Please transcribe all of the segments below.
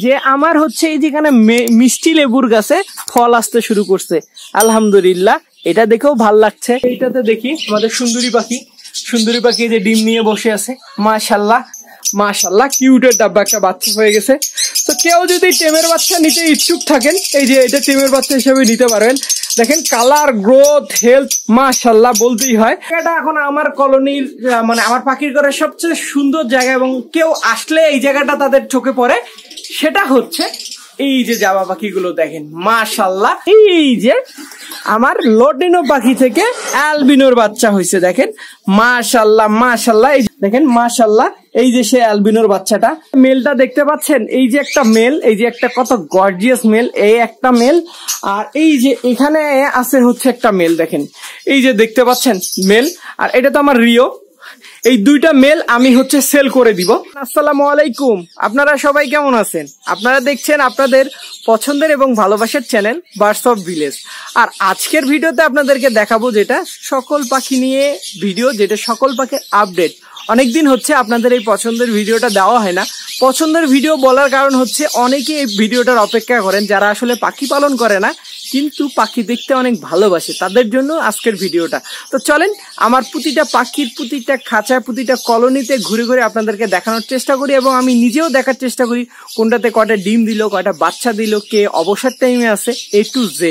যে আমার হচ্ছে এই যেখানে মিষ্টি লেবুর গাছে ফল আসতে শুরু করছে। আলহামদুলিল্লাহ, এটা দেখেও ভাল লাগছে। এইটাতে দেখি আমাদের সুন্দরী পাখি যে ডিম নিয়ে বসে আছে। মাশাল্লাহ মাশাল্লাহ, কিউটের ডাব্বা একটা বাচ্চা হয়ে গেছে। তো কেউ যদি টেমের বাচ্চা নিতে ইচ্ছুক থাকেন, এই যে এটা টেমের বাচ্চা হিসেবে নিতে পারবেন। দেখেন কালার, গ্রোথ, হেলথ মাশাল্লাহ বলতেই হয়। এটা এখন আমার কলোনির মানে আমার পাখির ঘরের সবচেয়ে সুন্দর জায়গা, এবং কেউ আসলে এই জায়গাটা তাদের চোখে পড়ে। সেটা হচ্ছে এই যে জাবা পাখিগুলো দেখেন মাশাল্লাহ। এই যে আমার লটিনো পাখি থেকে অ্যালবিনোর বাচ্চা হয়েছে, দেখেন মাশাল্লাহ মাশাল্লাহ। এই দেখেন মাশাল্লাহ, এই যে সে অ্যালবিনোর বাচ্চাটা। মেলটা দেখতে পাচ্ছেন, এই যে একটা মেল, এই যে একটা কত গর্জিয়াস মেল, এই একটা মেল। আর এই যে এখানে আছে হচ্ছে একটা মেল, দেখেন এই যে দেখতে পাচ্ছেন মেল। আর এটা তো আমার রিও। এই দুইটা মেল আমি হচ্ছে সেল করে দিব। আসসালামু আলাইকুম, আপনারা সবাই কেমন আছেন? আপনারা দেখছেন আপনাদের পছন্দের এবং ভালোবাসার চ্যানেল বার্ডস অফ ভিলেজ। আর আজকের ভিডিওতে আপনাদেরকে দেখাবো যেটা সকল পাখি নিয়ে ভিডিও, যেটা সকল পাখির আপডেট। অনেকদিন হচ্ছে আপনাদের এই পছন্দের ভিডিওটা দেওয়া হয় না। পছন্দের ভিডিও বলার কারণ হচ্ছে অনেকে এই ভিডিওটার অপেক্ষা করেন যারা আসলে পাখি পালন করে না কিন্তু পাখি দেখতে অনেক ভালোবাসে, তাদের জন্য আজকের ভিডিওটা। তো চলেন আমার প্রতিটা পাখির, প্রতিটা খাঁচায়, প্রতিটা কলোনিতে ঘুরে ঘুরে আপনাদেরকে দেখানোর চেষ্টা করি, এবং আমি নিজেও দেখার চেষ্টা করি কোনটাতে কয়টা ডিম দিল, কয়টা বাচ্চা দিল, কে অবসর টাইমে আছে, A to Z।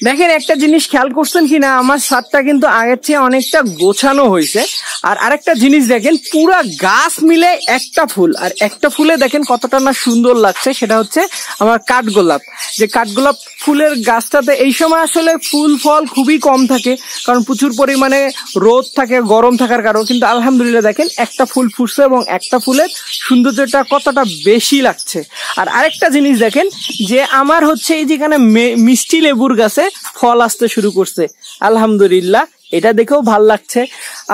দেখেন একটা জিনিস খেয়াল করছেন কিনা, আমার ছাদটা কিন্তু আগের চেয়ে অনেকটা গোছানো হয়েছে। আর আরেকটা জিনিস দেখেন, পুরা গাছ মিলে একটা ফুল, আর একটা ফুলে দেখেন কতটা না সুন্দর লাগছে। সেটা হচ্ছে আমার কাঠগোলাপ। যে কাঠগোলাপ ফুলের গাছটাতে এই সময় আসলে ফুল ফল খুবই কম থাকে, কারণ প্রচুর পরিমাণে রোদ থাকে, গরম থাকার কারণে। কিন্তু আলহামদুলিল্লাহ দেখেন একটা ফুল ফুটছে, এবং একটা ফুলের সৌন্দর্যটা কতটা বেশি লাগছে। আর আরেকটা জিনিস দেখেন, যে আমার হচ্ছে এই যেখানে মিষ্টি লেবুর গাছে ফল আসতে শুরু করছে। আলহামদুলিল্লাহ, এটা দেখেও ভাল লাগছে।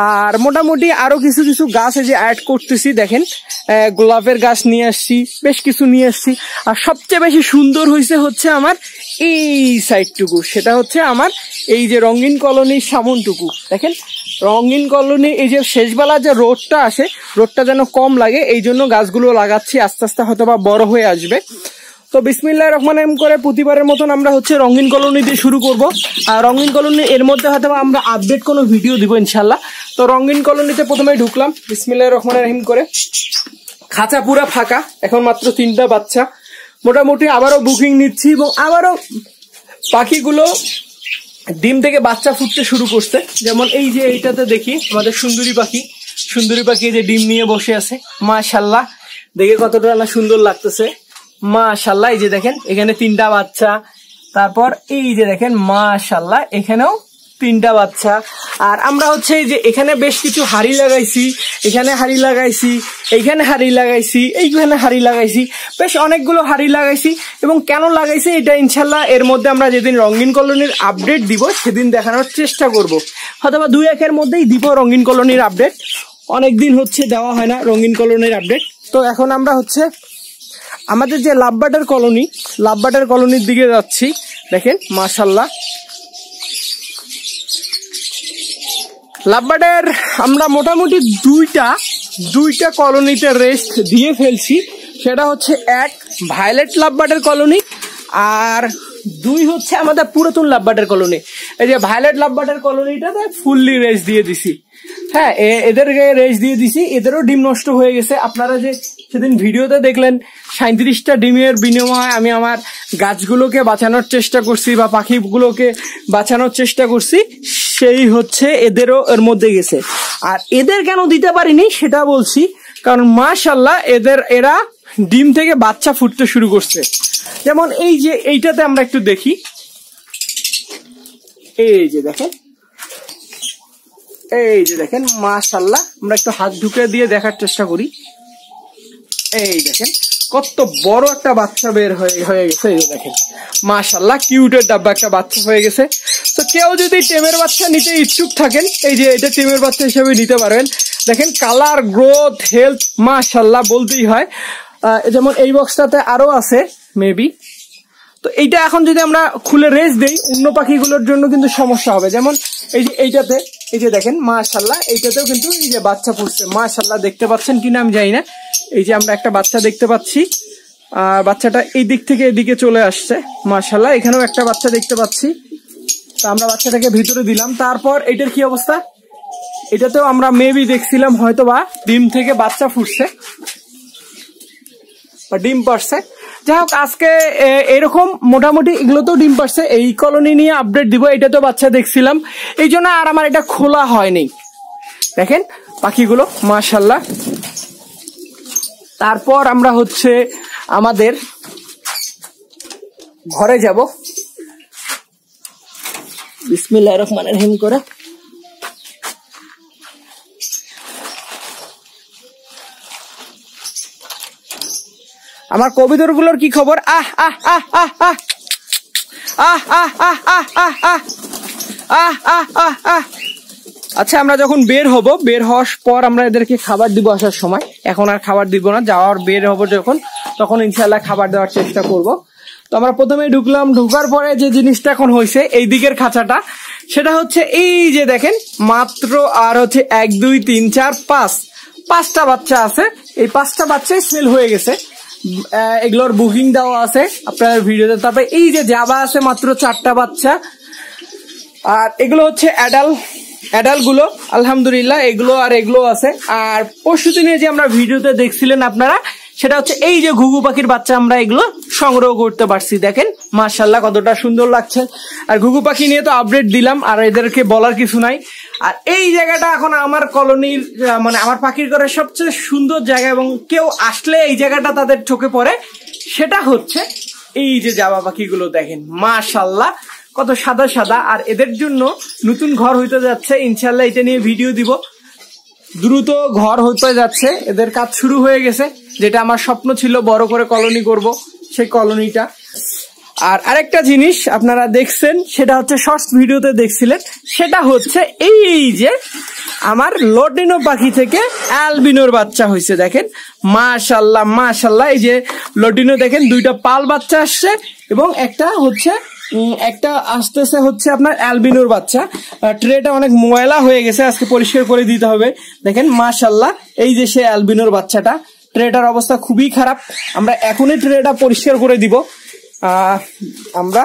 আর মোটামুটি আরো কিছু কিছু গাছ এই যে অ্যাড করতেছি। দেখেন গোলাপের গাছ নিয়ে আসছি, বেশ কিছু নিয়ে আসছি। আর সবচেয়ে বেশি সুন্দর হচ্ছে আমার এই সাইডটুকু, সেটা হচ্ছে আমার এই যে রঙিন কলোনির সামনটুকু। দেখেন রঙিন কলোনি, এই যে শেষবেলা যে রোদটা আসে, রোদটা যেন কম লাগে, এই জন্য গাছগুলো লাগাচ্ছি। আস্তে আস্তে হয়তো বা বড় হয়ে আসবে। তো বিসমিল্লাহির রহমানির রহিম করে প্রতিবারের মতন আমরা হচ্ছে রঙিন কলোনি দিয়ে শুরু করব। আর রঙিন কলোনি এর মধ্যে হয়তো আমরা আপডেট কোনো ভিডিও দিব ইনশাল্লাহ। তো রঙিন কলোনিতে প্রথমে ঢুকলাম বিসমিল্লাহির রহমানির রহিম করে। খাঁচা পুরা ফাঁকা, এখন মাত্র 3টা বাচ্চা। মোটামুটি আবারও বুকিং নিচ্ছি, এবং আবারও পাখিগুলো ডিম থেকে বাচ্চা ফুটতে শুরু করছে। যেমন এই যে এইটাতে দেখি আমাদের সুন্দরী পাখি যে ডিম নিয়ে বসে আছে। মাশাল্লাহ, দেখে কতটা না সুন্দর লাগতেছে। মাশাল্লাহ, এই যে দেখেন এখানে 3টা বাচ্চা। তারপর এই যে দেখেন মাশাল্লাহ, এখানেও 3টা বাচ্চা। আর আমরা হচ্ছে এই যে এখানে বেশ কিছু হাড়ি লাগাইছি, এখানে হাড়ি লাগাইছি, এইখানে হাড়ি লাগাইছি, এইখানে হাড়ি লাগাইছি, বেশ অনেকগুলো হাড়ি লাগাইছি। এবং কেন লাগাইছি এটা ইনশাল্লাহ এর মধ্যে আমরা যেদিন রঙিন কলোনির আপডেট দিব সেদিন দেখানোর চেষ্টা করব। হয়তো বা 2-1 এর মধ্যেই দিব রঙিন কলোনির আপডেট। অনেকদিন হচ্ছে দেওয়া হয় না রঙিন কলোনির আপডেট। তো এখন আমরা হচ্ছে আমাদের যে লাভবার্ডের কলোনির দিকে যাচ্ছি। দেখেন মাশাল্লাহ, লাভবার্ডের আমরা মোটামুটি দুইটা কলোনিতে রেস্ট দিয়ে ফেলছি। সেটা হচ্ছে 1 ভায়োলেট লাভবার্ডের কলোনি, আর 2 হচ্ছে আমাদের পুরাতন লাভবার্ডের কলোনি। এই যে ভায়োলেট লাভবার্ডের কলোনিটাতে ফুললি রেস্ট দিয়ে দিছি। হ্যাঁ, এদেরকে রেস্ট দিয়ে দিছি। এদেরও ডিম নষ্ট হয়ে গেছে। আপনারা যে সেদিন ভিডিওতে দেখলেন 37টা ডিমের বিনিময়ে আমি আমার গাছগুলোকে বাঁচানোর চেষ্টা করছি, বা পাখিগুলোকে বাঁচানোর চেষ্টা করছি, সেই হচ্ছে এদেরও এর মধ্যে গেছে। আর এদের কেন দিতে পারিনি সেটা বলছি, কারণ মাশাল্লাহ এরা ডিম থেকে বাচ্চা ফুটতে শুরু করছে। যেমন এই যে এইটাতে আমরা একটু দেখি, এই যে দেখেন মাশাল্লাহ, আমরা একটু হাত ঢুকে দিয়ে দেখার চেষ্টা করি। এই দেখেন কত বড় একটা বাচ্চা বের হয়ে গেছে। এই দেখেন মাশাল্লাহ, কিউটের ডাব্বা একটা বাচ্চা হয়ে গেছে। তো কেউ যদি টেমের বাচ্চা নিতে ইচ্ছুক থাকেন, এই যে এটা টেমের বাচ্চা হিসেবে নিতে পারবেন। দেখেন কালার, গ্রোথ, হেলথ মাশাল্লাহ বলতেই হয়। যেমন এই বক্সটাতে আরো আছে মেবি। তো এইটা এখন যদি আমরা খুলে রেস্ট দেই, অন্য পাখিগুলোর জন্য কিন্তু সমস্যা হবে। যেমন এই যে এইটাতে, এই যে দেখেন মাশাল্লাহ, এইটাতেও কিন্তু এই যে বাচ্চা ফুটছে। মাশাল্লাহ, দেখতে পাচ্ছেন কিনা আমি জানি না। এই যে আমরা একটা বাচ্চা দেখতে পাচ্ছি। আর বাচ্চাটা এই দিক থেকে এদিকে চলে আসছে মাশাআল্লাহ। এখানেও একটা বাচ্চা দেখতে পাচ্ছি। তো আমরা বাচ্চাটাকে ভিতরে দিলাম। তারপর এটার কি অবস্থা, এটাতেও আমরা মেবি দেখছিলাম হয়তো বা ডিম থেকে বাচ্চা ফুটছে বা ডিম পারছে। যাই হোক, আজকে এরকম মোটামুটি এগুলো তো ডিম পারছে, এই কলোনি নিয়ে আপডেট দিব। এটা তো বাচ্চা দেখছিলাম, এই জন্য আর আমার এটা খোলা হয়নি। দেখেন পাখিগুলো মাশাআল্লাহ। তারপর আমরা হচ্ছে আমাদের ঘরে যাব। বিসমিল্লাহির রহমানির রহিম করে। আমার কবিতরগুলোর কি খবর? আহ আহ আহ আহ আহ আহ আহ আহ আহ আহ আহ আহ আহ আহ। আচ্ছা, আমরা যখন বের হব, বের হওয়ার পর আমরা এদেরকে খাবার দিব আসার সময়। এখন আর খাবার দিব না, যাওয়ার বের হব যখন, তখন ইনশাআল্লাহ খাবার দেওয়ার চেষ্টা করব। তো আমরা প্রথমে ঢুকলাম, ঢুকার পরে যে জিনিসটা এখন হয়েছে এই দিকের খাঁচাটা, সেটা হচ্ছে এই যে দেখেন মাত্র আর হচ্ছে 1 2 3 4 5 5টা বাচ্চা আছে। এই 5টা বাচ্চাই সেল হয়ে গেছে, এগুলোর বুকিং দেওয়া আছে আপনার ভিডিওতে। তারপরে এই যে জাবা আছে মাত্র 4টা বাচ্চা। আর এগুলো হচ্ছে অ্যাডাল্ট গুলো আলহামদুলিল্লাহ, এগুলো আর এগুলো আছে। আর পরশু দিনে যে আমরা ভিডিওতে দেখছিলেন আপনারা, সেটা হচ্ছে এই যে ঘুঘু পাখির বাচ্চা আমরা এগুলো সংগ্রহ করতে পারছি। দেখেন মাশাআল্লাহ কতটা সুন্দর লাগছে। আর ঘুঘু পাখি নিয়ে তো আপডেট দিলাম, আর এদেরকে বলার কিছু নাই। আর এই জায়গাটা এখন আমার কলোনির মানে আমার পাখির ঘরের সবচেয়ে সুন্দর জায়গা, এবং কেউ আসলে এই জায়গাটা তাদের চোখে পড়ে, সেটা হচ্ছে এই যে জাবা পাখিগুলো। দেখেন মাশাআল্লাহ কত সাদা সাদা। আর এদের জন্য নতুন ঘর হইতে যাচ্ছে ইনশাআল্লাহ, এটা নিয়ে ভিডিও দিব। দ্রুত ঘর হতে যাচ্ছে, এদের কাজ শুরু হয়ে গেছে। যেটা আমার স্বপ্ন ছিল বড় করে কলোনি করব, সেই কলোনিটা। আর আরেকটা জিনিস আপনারা দেখছেন, সেটা হচ্ছে শর্টস ভিডিওতে দেখছিলেন, সেটা হচ্ছে এই যে আমার লটিনো পাখি থেকে অ্যালবিনোর বাচ্চা হয়েছে। দেখেন মাশাআল্লাহ মাশাআল্লাহ। এই যে লটিনো দেখেন, 2টা পাল বাচ্চা আসছে, এবং একটা আসতেছে হচ্ছে আপনার অ্যালবিনোর বাচ্চা। ট্রেটা অনেক ময়লা হয়ে গেছে, আজকে পরিষ্কার করে দিতে হবে। দেখেন মাশাআল্লাহ, এই যে সে অ্যালবিনোর বাচ্চাটা। ট্রেটার অবস্থা খুবই খারাপ, আমরা এখনই ট্রেটা পরিষ্কার করে দিব। আমরা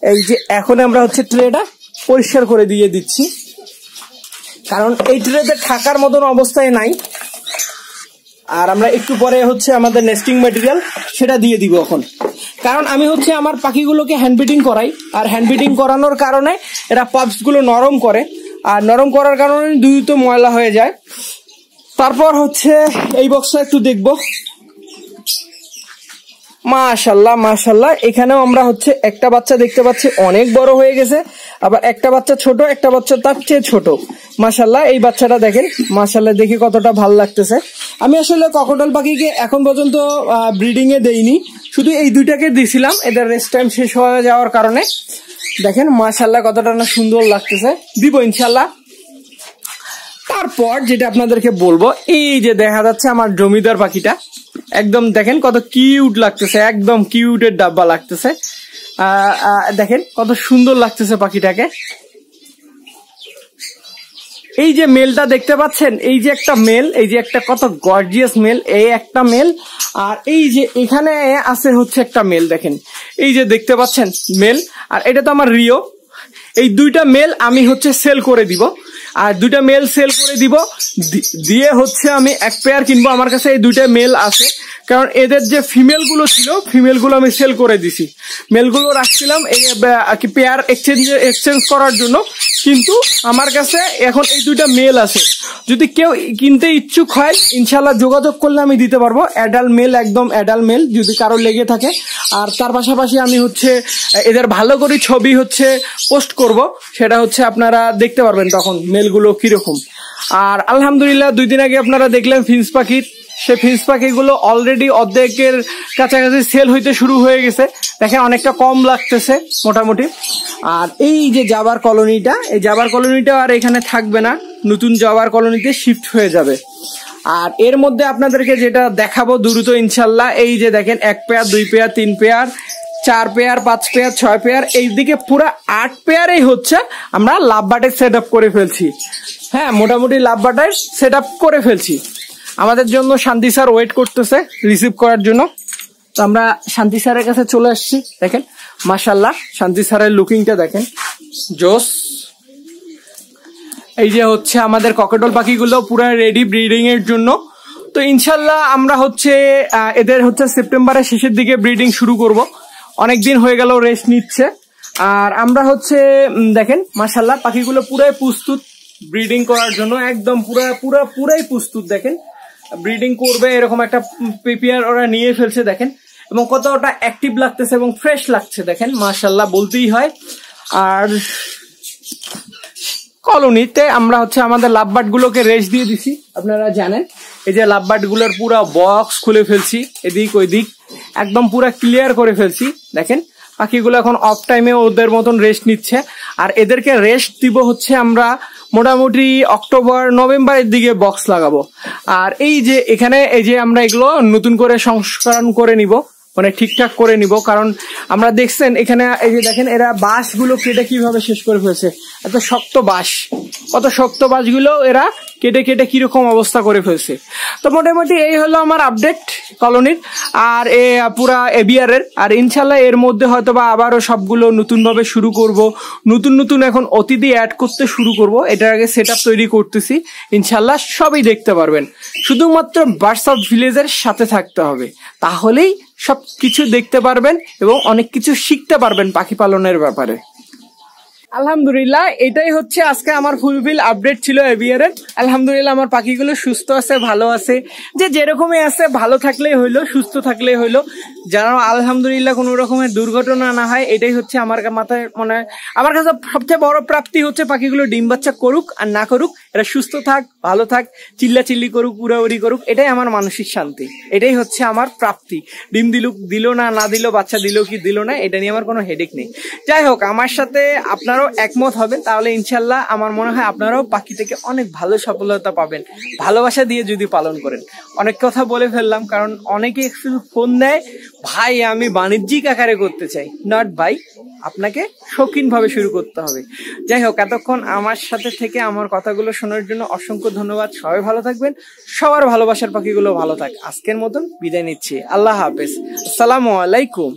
এই যে এখন আমরা হচ্ছে ট্রেটা পরিষ্কার করে দিয়ে দিচ্ছি, কারণ এই ট্রেতে থাকার মতন অবস্থায় নাই। আর আমরা একটু পরে হচ্ছে আমাদের নেস্টিং ম্যাটেরিয়াল সেটা দিয়ে দিব এখন, কারণ আমি হচ্ছে আমার পাখিগুলোকে হ্যান্ড ফিডিং করাই। আর হ্যান্ড ফিডিং করানোর কারণে এরা পাপস গুলো নরম করে, আর নরম করার কারণে দ্রুত ময়লা হয়ে যায়। তারপর হচ্ছে এই বক্সটা একটু দেখবো। মাশাআল্লাহ মাশাআল্লাহ, এখানেও আমরা হচ্ছে একটা বাচ্চা দেখতে পাচ্ছি অনেক বড় হয়ে গেছে, আবার একটা বাচ্চা ছোট, একটা বাচ্চা তার চেয়ে ছোট। মাশাআল্লাহ এই বাচ্চাটা দেখেন মাশাআল্লাহ, দেখে কতটা ভালো লাগতেছে। আমি আসলে ককটেল পাখিকে এখন পর্যন্ত ব্রিডিং এ দেইনি, শুধু এই 2টাকে দিছিলাম, এদের রেস্ট টাইম শেষ হয়ে যাওয়ার কারণে। দেখেন মাশাআল্লাহ কতটা না সুন্দর লাগতেছে, দিব ইনশাআল্লাহ। তারপর যেটা আপনাদেরকে বলবো, এই যে দেখা যাচ্ছে আমার জমিদার পাখিটা, একদম দেখেন কত কিউট লাগতেছে, একদম কিউটের ডাব্বা লাগতেছে। দেখেন কত সুন্দর লাগতেছে পাখিটাকে। এই যে মেলটা দেখতে পাচ্ছেন, এই যে একটা মেল, এই যে একটা কত গর্জিয়াস মেল, এই একটা মেল। আর এই যে এখানে আছে হচ্ছে একটা মেল, দেখেন এই যে দেখতে পাচ্ছেন মেল। আর এটা তো আমার রিও। এই 2টা মেল আমি হচ্ছে সেল করে দিব, আর 2টা মেল সেল করে দিব, দিয়ে হচ্ছে আমি এক পেয়ার কিনবো। আমার কাছে এই 2টা মেল আছে, কারণ এদের যে ফিমেল গুলো ছিল, ফিমেল গুলো আমি সেল করে দিছি। মেলগুলো রাখছিলাম এই পেয়ার এক্সচেঞ্জ করার জন্য, কিন্তু আমার কাছে এখন এই 2টা মেল আছে। যদি কেউ কিনতে ইচ্ছুক হয় ইনশাআল্লাহ যোগাযোগ করলে আমি দিতে পারবো। অ্যাডাল্ট মেল, একদম অ্যাডাল্ট মেল, যদি কারো লেগে থাকে। আর তার পাশাপাশি আমি হচ্ছে এদের ভালো করে ছবি হচ্ছে পোস্ট করব, সেটা হচ্ছে আপনারা দেখতে পারবেন তখন মেলগুলো কিরকম। আর আলহামদুলিল্লাহ 2 দিন আগে আপনারা দেখলেন ফিন্স পাখির, সে ফিন্স পাখিগুলো অলরেডি অর্ধেকের কাছাকাছি সেল হইতে শুরু হয়ে গেছে। দেখেন অনেকটা কম লাগতেছে মোটামুটি। আর এই যে জাবার কলোনিটা, এই জাবার কলোনিটা আর এখানে থাকবে না, নতুন জাবার কলোনিতে শিফট হয়ে যাবে। আর এর মধ্যে আপনাদেরকে যেটা দেখাবো দ্রুত ইনশাল্লাহ, এই যে দেখেন 1 pair 2 pair 3 pair 4 pair 5 pair 6 pair, এইদিকে পুরো 8 পেয়ারেই হচ্ছে আমরা লাভ বাটের সেট আপ করে ফেলছি। হ্যাঁ, মোটামুটি লাভ বাটের সেট আপ করে ফেলছি। আমাদের জন্য শান্তি স্যার ওয়েট করতেছে রিসিভ করার জন্য। তো আমরা শান্তি স্যারের কাছে চলে আসছি। দেখেন মাশাআল্লাহ শান্তি স্যারের লুকিংটা দেখেন, জোস। এই যে হচ্ছে আমাদের ককাটেল পাখিগুলো পুরো রেডি ব্রিডিং এর জন্য। তো ইনশাল্লাহ আমরা হচ্ছে এদের হচ্ছে সেপ্টেম্বরের শেষের দিকে ব্রিডিং শুরু করব। অনেকদিন হয়ে গেল রেস্ট নিচ্ছে। আর আমরা হচ্ছে দেখেন মাশাআল্লাহ পাখিগুলো পুরাই প্রস্তুত ব্রিডিং করার জন্য, একদম পুরাই প্রস্তুত। দেখেন ব্রিডিং করবে এরকম একটা প্রিপেয়ার ওরা নিয়ে ফেলছে দেখেন, এবং কতটা অ্যাক্টিভ লাগতেছে এবং ফ্রেশ লাগছে দেখেন মাশাআল্লাহ বলতেই হয়। আর কলোনিতে আমরা হচ্ছে আমাদের লাভবার্ড গুলোকে রেস্ট দিয়ে দিছি, আপনারা জানেন। এই যে লাভবার্ড গুলোর পুরো বক্স খুলে ফেলছি, এদিক ওই দিক একদম পুরো ক্লিয়ার করে ফেলছি। দেখেন পাখিগুলো এখন অফ টাইমে ওদের মতন রেস্ট নিচ্ছে। আর এদেরকে রেস্ট দিব হচ্ছে আমরা মোটামুটি অক্টোবর নভেম্বরের দিকে বক্স লাগাবো। আর এই যে এখানে এই যে আমরা এগুলো নতুন করে সংস্করণ করে নিব, মানে ঠিকঠাক করে নিব। কারণ আমরা দেখছেন এখানে এই যে দেখেন এরা বাঁশগুলো কেটে কিভাবে শেষ করে ফেলছে, এত শক্ত বাঁশ, কত শক্ত বাঁশগুলো এরা কেটে কেটে কিরকম অবস্থা করে ফেলছে। তো মোটামুটি এই হলো আমার আপডেট কলোনির আর পুরা এবিআর এর। আর ইনশাল্লাহ এর মধ্যে হয়তো বা আবারও সবগুলো নতুন ভাবে শুরু করব, নতুন এখন অতিথি অ্যাড করতে শুরু করব। এটার আগে সেট আপ তৈরি করতেছি, ইনশাল্লাহ সবই দেখতে পারবেন। শুধুমাত্র বার্ডস অফ ভিলেজের সাথে থাকতে হবে, তাহলেই সব কিছু দেখতে পারবেন এবং অনেক কিছু শিখতে পারবেন পাখি পালনের ব্যাপারে। আলহামদুলিল্লাহ এটাই হচ্ছে আজকে আমার ফুলফিল আপডেট ছিল এবিআর এর। আলহামদুলিল্লাহ আমার পাখিগুলো সুস্থ আছে, ভালো আছে, যে যেরকমই আছে ভালো থাকলেই হইলো, সুস্থ থাকলেই হইলো, যেন আলহামদুলিল্লাহ কোনো রকমের দুর্ঘটনা না হয়। এটাই হচ্ছে আমার মাথায় মনে হয়, আমার কাছে সবচেয়ে বড় প্রাপ্তি হচ্ছে পাখিগুলো ডিম বাচ্চা করুক আর না করুক, এরা সুস্থ থাক, ভালো থাক, চিল্লাচিল্লি করুক, উড়াউড়ি করুক, এটাই আমার মানসিক শান্তি, এটাই হচ্ছে আমার প্রাপ্তি। ডিম দিল না দিল, বাচ্চা দিল কি দিল না, এটা নিয়ে আমার কোনো হেডেক নেই। যাই হোক, আমার সাথে আপনারাও একমত হবেন, তাহলে ইনশাল্লাহ আমার মনে হয় আপনারাও পাখি থেকে অনেক ভালো সফলতা পাবেন, ভালোবাসা দিয়ে যদি পালন করেন। অনেক কথা বলে ফেললাম, কারণ অনেকে শুধু ফোন দেয়, ভাই আমি বাণিজ্যিক আকারে করতে চাই। নট ভাই, আপনাকে শৌখিন ভাবে শুরু করতে হবে। যাই হোক, এতক্ষণ আমার সাথে থেকে আমার কথাগুলো শোনার জন্য অসংখ্য ধন্যবাদ। সবাই ভালো থাকবেন, সবার ভালোবাসার পাখিগুলো ভালো থাক। আজকের মতন বিদায় নিচ্ছি, আল্লাহ হাফেজ, আসসালামু আলাইকুম।